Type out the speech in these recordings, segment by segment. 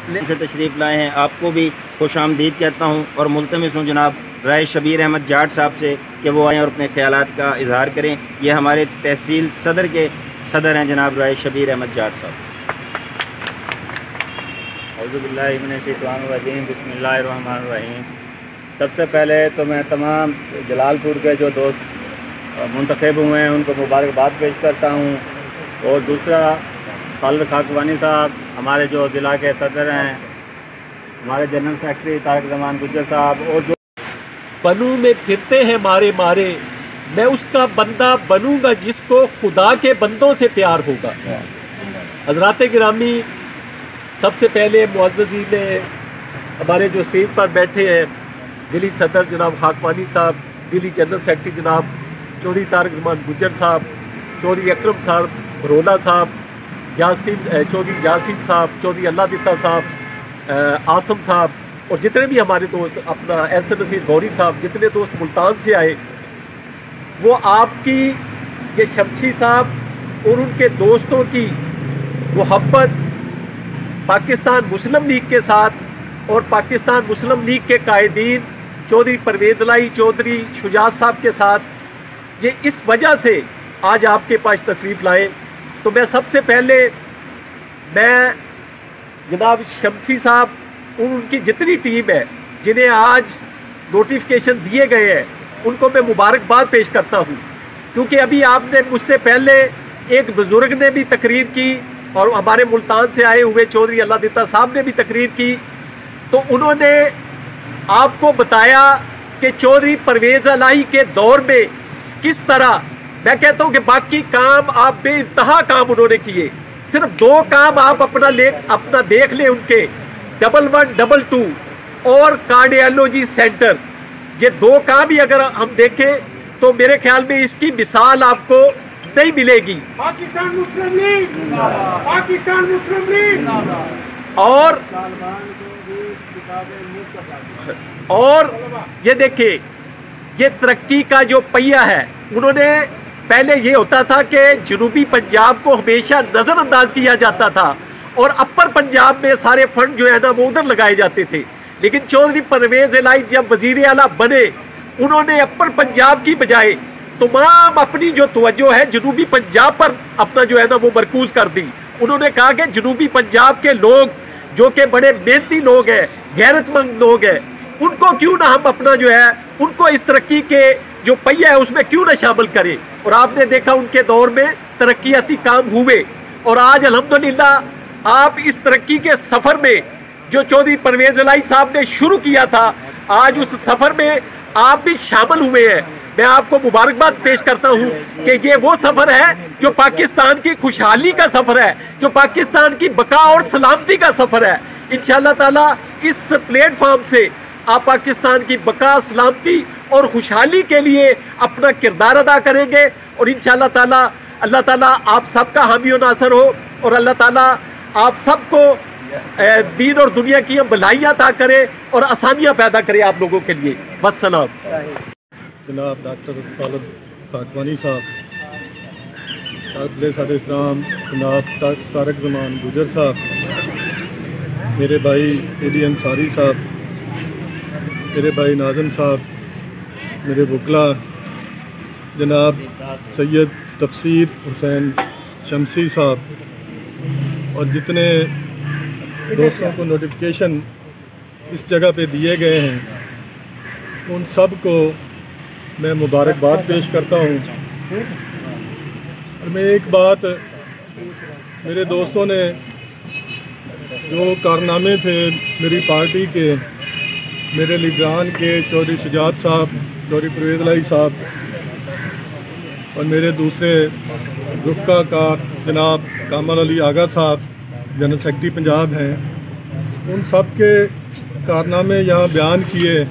سے تشریف لائے ہیں، آپ کو بھی خوش آمدید کہتا ہوں اور ملتمس ہوں جناب رائے شبیر احمد جاٹ صاحب سے کہ وہ آئیں اور اپنے خیالات کا اظہار کریں۔ یہ ہمارے تحصیل صدر کے صدر ہیں جناب رائے شبیر احمد جاٹ صاحب۔ اعوذ باللہ من الشیطان الرجیم، بسم اللہ الرحمن الرحیم۔ سب سے پہلے تو میں تمام جلال پور کے جو دوست منتخب ہوئے ہیں ان کو مبارکباد پیش کرتا ہوں، اور دوسرا خالد خاکوانی صاحب ہمارے جو ضلع کے صدر ہیں، ہمارے جنرل سیکرٹری طارق زمان گجر صاحب، اور جو بنوں میں پھرتے ہیں مارے مارے، میں اس کا بندہ بنوں گا جس کو خدا کے بندوں سے پیار ہوگا۔ حضرات گرامی، سب سے پہلے معززین ہمارے جو اسٹیج پر بیٹھے ہیں، ضلعی صدر جناب خاکوانی صاحب، ضلعی جنرل سیکرٹری جناب چودھری طارق زمان گجر صاحب، چودھری اکرم صاحب بھرولا صاحب، چودھری یاسین صاحب، چودھری اللہ دتا صاحب، آسم صاحب، اور جتنے بھی ہمارے دوست، اپنا ایس نصیر گوری صاحب، جتنے دوست ملتان سے آئے، وہ آپ کی یہ شمشی صاحب اور ان کے دوستوں کی محبت پاکستان مسلم لیگ کے ساتھ اور پاکستان مسلم لیگ کے قائدین چودھری پرویز الہی چودھری شجاعت صاحب کے ساتھ، یہ اس وجہ سے آج آپ کے پاس تشریف لائے۔ تو میں سب سے پہلے جناب شمسی صاحب اور ان کی جتنی ٹیم ہے جنہیں آج نوٹیفکیشن دیے گئے ہیں، ان کو میں مبارکباد پیش کرتا ہوں، کیونکہ ابھی آپ نے مجھ سے پہلے ایک بزرگ نے بھی تقریر کی اور ہمارے ملتان سے آئے ہوئے چودھری اللہ دتا صاحب نے بھی تقریر کی، تو انہوں نے آپ کو بتایا کہ چودھری پرویز الہی کے دور میں کس طرح، میں کہتا ہوں کہ باقی کام آپ بے انتہا کام انہوں نے کیے، صرف 2 کام آپ اپنا دیکھ لیں ان کے، 1122 اور کارڈیالوجی سینٹر، یہ 2 کام ہی اگر ہم دیکھیں تو میرے خیال میں اس کی مثال آپ کو نہیں ملے گی۔ پاکستان مسلم لیگ، پاکستان مسلم لیگ، اور یہ دیکھیں، یہ ترقی کا جو پہیہ ہے، انہوں نے پہلے یہ ہوتا تھا کہ جنوبی پنجاب کو ہمیشہ نظر انداز کیا جاتا تھا اور اپر پنجاب میں سارے فنڈ جو ہے نا وہ ادھر لگائے جاتے تھے، لیکن چودھری پرویز الہی جب وزیر اعلیٰ بنے، انہوں نے اپر پنجاب کی بجائے تمام اپنی جو توجہ ہے جنوبی پنجاب پر اپنا جو ہے نا وہ مرکوز کر دی۔ انہوں نے کہا کہ جنوبی پنجاب کے لوگ جو کہ بڑے محنتی لوگ ہیں، غیرت مند لوگ ہیں، ان کو کیوں نہ ہم اپنا جو ہے ان کو اس ترقی کے جو پہیہ ہے اس میں کیوں نہ شامل کریں، اور آپ نے دیکھا ان کے دور میں ترقیاتی کام ہوئے، اور آج الحمدللہ آپ اس ترقی کے سفر میں جو چودھری پرویز الہی صاحب نے شروع کیا تھا، آج اس سفر میں آپ بھی شامل ہوئے ہیں۔ میں آپ کو مبارکباد پیش کرتا ہوں کہ یہ وہ سفر ہے جو پاکستان کی خوشحالی کا سفر ہے، جو پاکستان کی بقا اور سلامتی کا سفر ہے۔ انشاءاللہ تعالیٰ اس پلیٹ فارم سے آپ پاکستان کی بقا، سلامتی اور خوشحالی کے لیے اپنا کردار ادا کریں گے، اور انشاءاللہ تعالیٰ اللہ تعالیٰ آپ سب کا حامی و ناصر ہو، اور اللہ تعالیٰ آپ سب کو دین اور دنیا کی بھلائیاں عطا کرے اور آسانیاں پیدا کرے آپ لوگوں کے لیے۔ والسلام۔ جناب ڈاکٹر خالد خاکوانی صاحب، قابل صدر احترام جناب طارق زمان گجر صاحب، میرے بھائی علی انصاری صاحب، میرے بھائی ناظم صاحب، میرے وکلا جناب سید تفسیر حسین شمسی صاحب، اور جتنے دوستوں کو نوٹیفکیشن اس جگہ پہ دیے گئے ہیں، ان سب کو میں مبارکباد پیش کرتا ہوں۔ اور میں ایک بات، میرے دوستوں نے جو کارنامے تھے میری پارٹی کے، میرے لیڈران کے، چودھری شجاعت صاحب، چودھری پرویز الہی صاحب، اور میرے دوسرے رفقا کار جناب کامل علی آغا صاحب جنرل سیکرٹری پنجاب ہیں، ان سب کے کارنامے یہاں بیان کیے،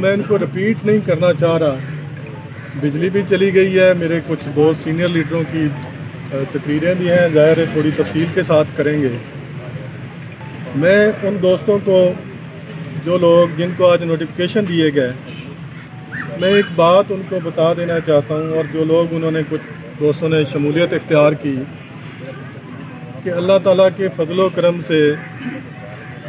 میں ان کو رپیٹ نہیں کرنا چاہ رہا۔ بجلی بھی چلی گئی ہے، میرے کچھ بہت سینئر لیڈروں کی تقریریں بھی ہیں، ظاہر ہے تھوڑی تفصیل کے ساتھ کریں گے۔ میں ان دوستوں کو، جو لوگ جن کو آج نوٹیفکیشن دیے گئے، میں ایک بات ان کو بتا دینا چاہتا ہوں، اور جو لوگ انہوں نے کچھ دوستوں نے شمولیت اختیار کی، کہ اللہ تعالیٰ کے فضل و کرم سے